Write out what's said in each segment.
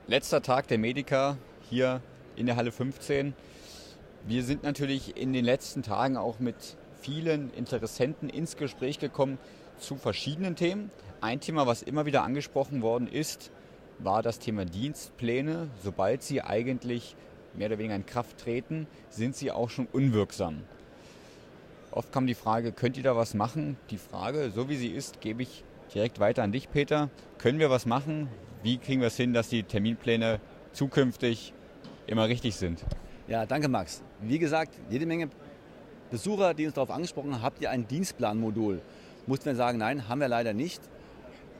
Letzter Tag der Medica hier in der Halle 15. Wir sind natürlich in den letzten Tagen auch mit vielen Interessenten ins Gespräch gekommen zu verschiedenen Themen. Ein Thema, was immer wieder angesprochen worden ist, war das Thema Dienstpläne. Sobald sie eigentlich mehr oder weniger in Kraft treten, sind sie auch schon unwirksam. Oft kam die Frage, könnt ihr da was machen? Die Frage, so wie sie ist, gebe ich direkt weiter an dich, Peter. Können wir was machen? Wie kriegen wir es hin, dass die Terminpläne zukünftig immer richtig sind? Ja, danke Max. Wie gesagt, jede Menge Besucher, die uns darauf angesprochen haben, habt ihr ein Dienstplanmodul? Mussten wir sagen, nein, haben wir leider nicht.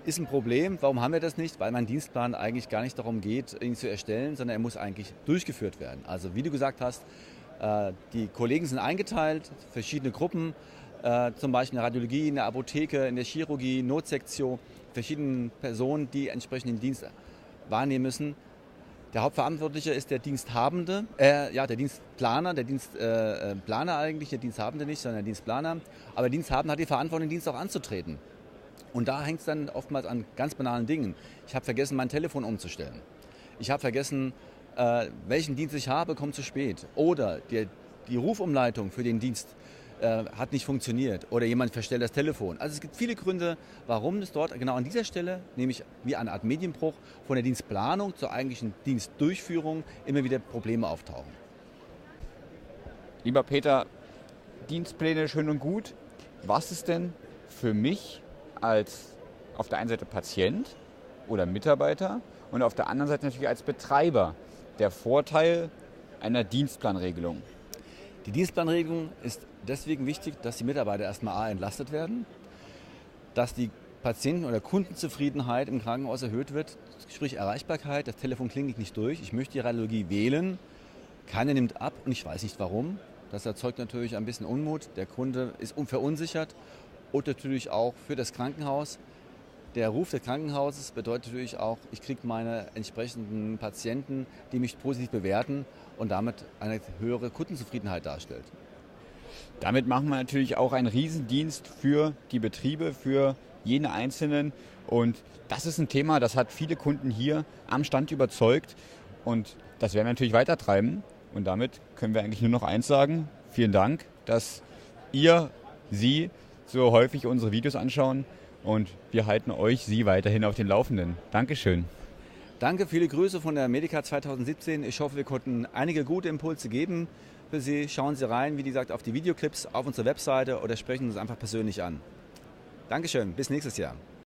Ist ein Problem. Warum haben wir das nicht? Weil mein Dienstplan eigentlich gar nicht darum geht, ihn zu erstellen, sondern er muss eigentlich durchgeführt werden. Also wie du gesagt hast, die Kollegen sind eingeteilt, verschiedene Gruppen, zum Beispiel in der Radiologie, in der Apotheke, in der Chirurgie, Notsektion, verschiedene Personen, die entsprechend den Dienst wahrnehmen müssen. Der Hauptverantwortliche ist der Diensthabende, der Dienstplaner, der Dienstplaner eigentlich, der Diensthabende nicht, sondern der Dienstplaner. Aber der Diensthabende hat die Verantwortung, den Dienst auch anzutreten. Und da hängt es dann oftmals an ganz banalen Dingen. Ich habe vergessen, mein Telefon umzustellen. Ich habe vergessen, welchen Dienst ich habe, kommt zu spät. Oder die Rufumleitung für den Dienst hat nicht funktioniert. Oder jemand verstellt das Telefon. Also es gibt viele Gründe, warum es dort genau an dieser Stelle, nämlich wie eine Art Medienbruch, von der Dienstplanung zur eigentlichen Dienstdurchführung immer wieder Probleme auftauchen. Lieber Peter, Dienstpläne schön und gut. Was ist denn für mich als auf der einen Seite Patient oder Mitarbeiter und auf der anderen Seite natürlich als Betreiber der Vorteil einer Dienstplanregelung? Die Dienstplanregelung ist deswegen wichtig, dass die Mitarbeiter erstmal entlastet werden, dass die Patienten- oder Kundenzufriedenheit im Krankenhaus erhöht wird, sprich Erreichbarkeit, das Telefon klingelt nicht durch, ich möchte die Radiologie wählen, keiner nimmt ab und ich weiß nicht warum. Das erzeugt natürlich ein bisschen Unmut, der Kunde ist verunsichert und natürlich auch für das Krankenhaus. Der Ruf des Krankenhauses bedeutet natürlich auch, ich kriege meine entsprechenden Patienten, die mich positiv bewerten und damit eine höhere Kundenzufriedenheit darstellt. Damit machen wir natürlich auch einen Riesendienst für die Betriebe, für jeden Einzelnen. Und das ist ein Thema, das hat viele Kunden hier am Stand überzeugt. Und das werden wir natürlich weitertreiben. Und damit können wir eigentlich nur noch eins sagen. Vielen Dank, dass Sie so häufig unsere Videos anschauen. Und wir halten Sie weiterhin auf den Laufenden. Dankeschön. Danke, viele Grüße von der Medica 2017. Ich hoffe, wir konnten einige gute Impulse geben für Sie. Schauen Sie rein, wie gesagt, auf die Videoclips auf unserer Webseite oder sprechen Sie uns einfach persönlich an. Dankeschön, bis nächstes Jahr.